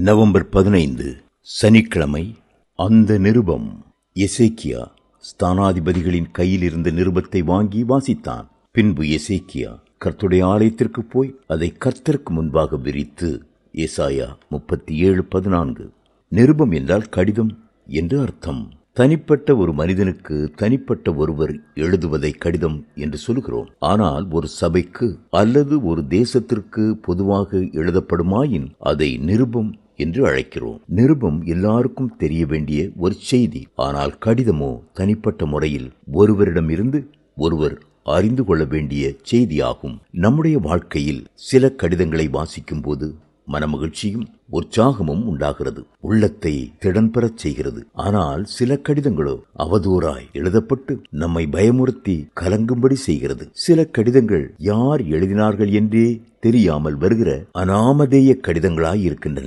November 15 சனிக்கிழமை. அந்த நிருபம். எசேக்கியா ஸ்தானாதிபதிகளின் கையில் இருந்த நிருபத்தை வாங்கி வாசித்தான். பின்பு எசேக்கியா கர்த்தருடைய ஆலயத்திற்கு போய் அதை கர்த்தருக்கு முன்பாக விரித்து. ஏசாயா 37:14. நிருபம் என்றால் கடிதம் என்று அர்த்தம். தனிப்பட்ட ஒரு மனிதனுக்கு தனிப்பட்ட ஒருவர் எழுதுவதை கடிதம் என்று சொல்கிறோம். ஆனால் ஒரு சபைக்கு அல்லது ஒரு தேசத்திற்கு பொதுவாக எழுதப்படுமாயின் அதை நிருபம் என்று அழைக்கிறோம். நிருபம் எல்லாருக்கும் தெரிய வேண்டிய ஒரு செய்தி. ஆனால் கடிதமோ தனிப்பட்ட முறையில் ஒருவரிடமிருந்து ஒருவர் அறிந்து கொள்ள வேண்டிய செய்தியாகும். நம்முடைய வாழ்க்கையில் சில கடிதங்களை வாசிக்கும் போது மனமகிழ்ச்சியும் உற்சாகமும் உண்டாகிறது, உள்ளத்தை திடன் பெறச் செய்கிறது. ஆனால் சில கடிதங்களோ அவதூறாய் எழுதப்பட்டு நம்மை பயமுறுத்தி கலங்கும்படி செய்கிறது. சில கடிதங்கள் யார் எழுதினார்கள் என்றே தெரியாமல் வருகிற அநாமதேய கடிதங்களாய் இருக்கின்றன.